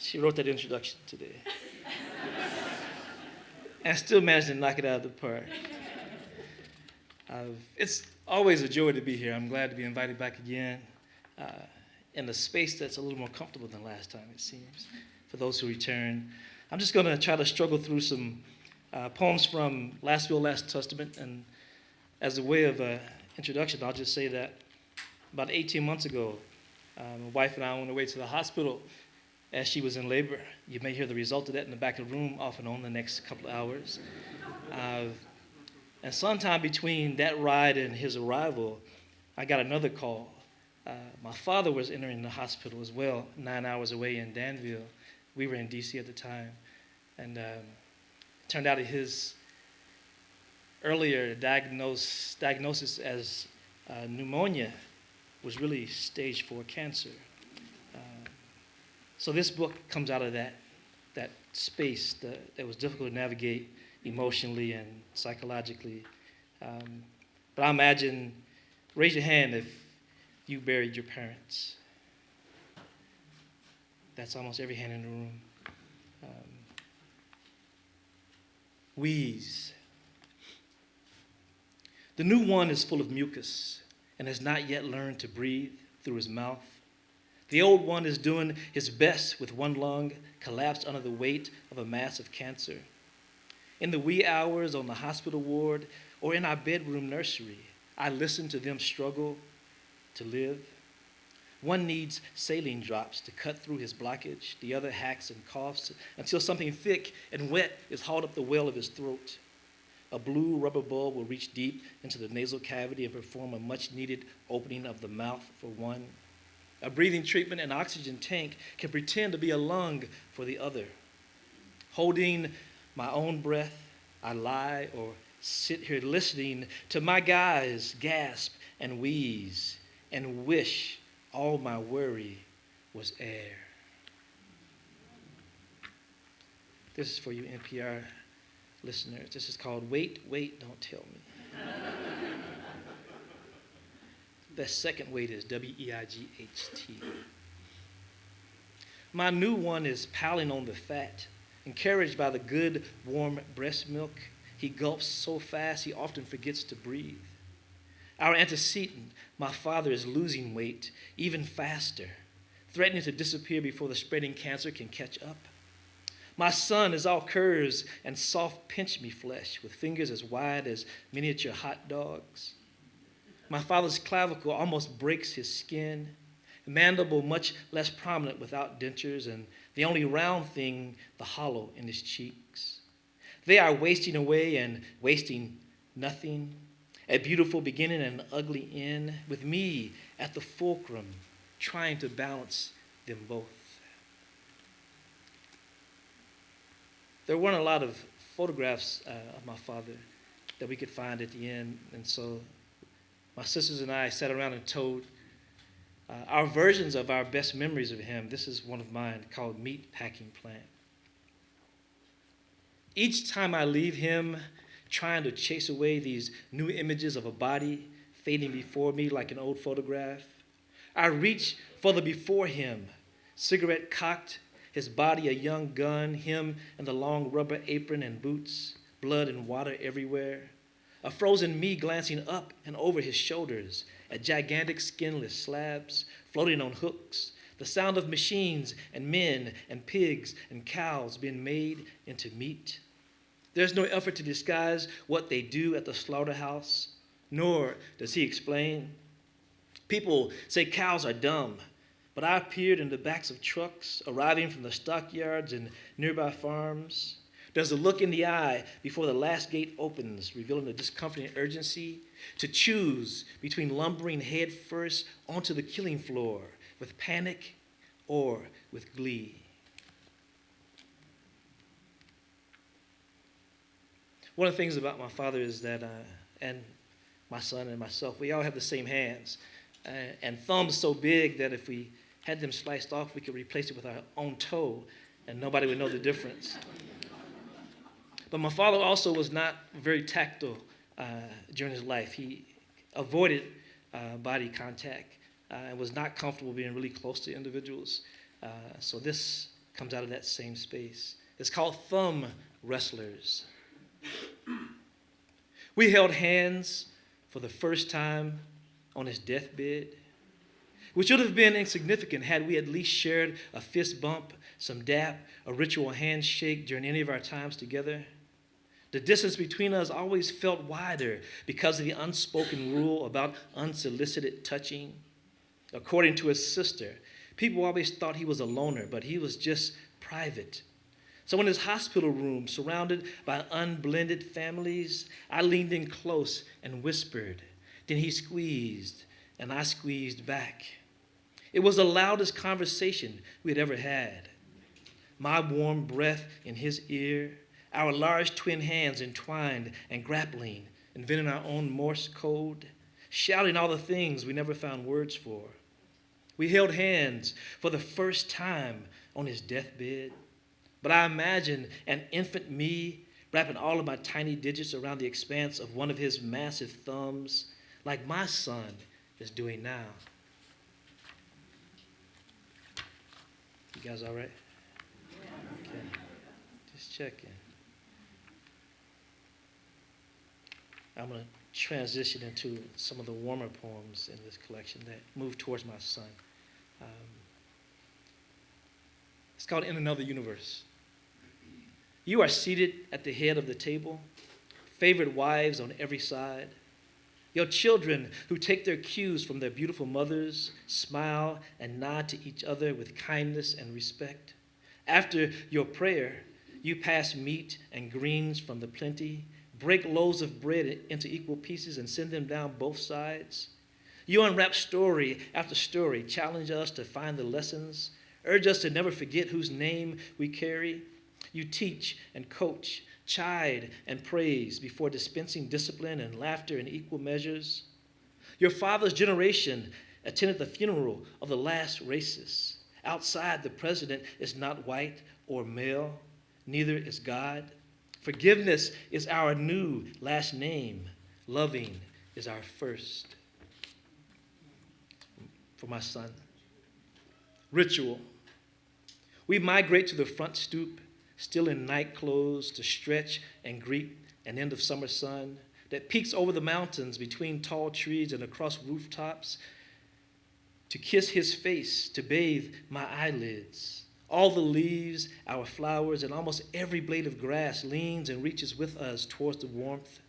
She wrote that introduction today. And still managed to knock it out of the park. It's always a joy to be here. I'm glad to be invited back again uh, in a space that's a little more comfortable than last time, it seems, for those who return. I'm just going to try to struggle through some poems from Last Will, Last Testament. And as a way of introduction, I'll just say that about 18 months ago, my wife and I went away to the hospital as she was in labor. You may hear the result of that in the back of the room off and on the next couple of hours. And sometime between that ride and his arrival, I got another call. My father was entering the hospital as well, 9 hours away in Danville. We were in D.C. at the time. And it turned out that his earlier diagnosis as pneumonia was really stage 4 cancer. So this book comes out of that space that was difficult to navigate emotionally and psychologically. But I imagine, raise your hand if you buried your parents. That's almost every hand in the room. Wheeze. The new one is full of mucus and has not yet learned to breathe through his mouth. The old one is doing his best with one lung collapsed under the weight of a massive cancer. In the wee hours on the hospital ward or in our bedroom nursery, I listen to them struggle to live. One needs saline drops to cut through his blockage. The other hacks and coughs until something thick and wet is hauled up the well of his throat. A blue rubber bulb will reach deep into the nasal cavity and perform a much-needed opening of the mouth for one. A breathing treatment and oxygen tank can pretend to be a lung for the other. Holding my own breath, I lie or sit here listening to my guys gasp and wheeze and wish all my worry was air. This is for you NPR listeners. This is called Wait, Wait, Don't Tell Me. That second wait is W-E-I-G-H-T. My new one is piling on the fat. Encouraged by the good, warm breast milk, he gulps so fast he often forgets to breathe. Our antecedent, my father, is losing weight even faster, threatening to disappear before the spreading cancer can catch up. My son is all curves and soft pinch-me flesh with fingers as wide as miniature hot dogs. My father's clavicle almost breaks his skin, mandible much less prominent without dentures, and the only round thing, the hollow in his cheeks. They are wasting away and wasting nothing, a beautiful beginning and an ugly end, with me at the fulcrum trying to balance them both. There weren't a lot of photographs of my father that we could find at the end, and so my sisters and I sat around and told our versions of our best memories of him. This is one of mine called Meat Packing Plant. Each time I leave him trying to chase away these new images of a body fading before me like an old photograph, I reach for the before him, cigarette cocked, his body a young gun, him in the long rubber apron and boots, blood and water everywhere. A frozen me glancing up and over his shoulders at gigantic skinless slabs floating on hooks, the sound of machines and men and pigs and cows being made into meat. There's no effort to disguise what they do at the slaughterhouse, nor does he explain. People say cows are dumb, but I appeared in the backs of trucks arriving from the stockyards and nearby farms. There's a look in the eye before the last gate opens, revealing a discomforting urgency to choose between lumbering head first onto the killing floor with panic or with glee. One of the things about my father is that, and my son and myself, we all have the same hands, and thumbs so big that if we had them sliced off, we could replace it with our own toe, and nobody would know the difference. But my father also was not very tactile during his life. He avoided body contact and was not comfortable being really close to individuals. So this comes out of that same space. It's called thumb wrestlers. We held hands for the first time on his deathbed, which would have been insignificant had we at least shared a fist bump, some dap, a ritual handshake during any of our times together. The distance between us always felt wider because of the unspoken rule about unsolicited touching. According to his sister, people always thought he was a loner, but he was just private. So in his hospital room, surrounded by unblended families, I leaned in close and whispered. Then he squeezed, and I squeezed back. It was the loudest conversation we had ever had. My warm breath in his ear, our large twin hands entwined and grappling, inventing our own Morse code, shouting all the things we never found words for. We held hands for the first time on his deathbed. But I imagine an infant me wrapping all of my tiny digits around the expanse of one of his massive thumbs, like my son is doing now. You guys all right? Okay. Just checking. I'm going to transition into some of the warmer poems in this collection that move towards my son. It's called In Another Universe. You are seated at the head of the table, favored wives on every side. Your children, who take their cues from their beautiful mothers, smile and nod to each other with kindness and respect. After your prayer, you pass meat and greens from the plenty, break loaves of bread into equal pieces and send them down both sides. You unwrap story after story, challenge us to find the lessons, urge us to never forget whose name we carry. You teach and coach, chide and praise before dispensing discipline and laughter in equal measures. Your father's generation attended the funeral of the last racist. Outside, the president is not white or male, neither is God. Forgiveness is our new last name. Loving is our first. For my son. Ritual. We migrate to the front stoop, still in night clothes, to stretch and greet an end of summer sun that peeks over the mountains between tall trees and across rooftops, to kiss his face, to bathe my eyelids. All the leaves, our flowers, and almost every blade of grass leans and reaches with us towards the warmth.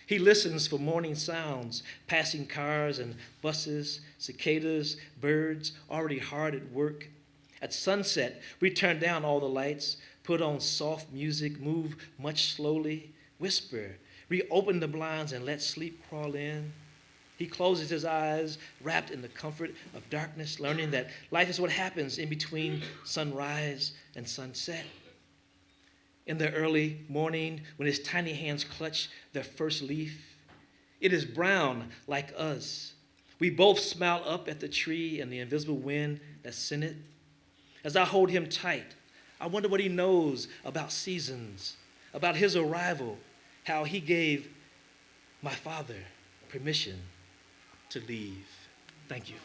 He listens for morning sounds, passing cars and buses, cicadas, birds already hard at work. At sunset, we turn down all the lights, put on soft music, move much slowly, whisper, reopen the blinds and let sleep crawl in. He closes his eyes, wrapped in the comfort of darkness, learning that life is what happens in between sunrise and sunset. In the early morning, when his tiny hands clutch their first leaf, it is brown like us. We both smile up at the tree and the invisible wind that sent it. As I hold him tight, I wonder what he knows about seasons, about his arrival, how he gave my father permission to leave. Thank you.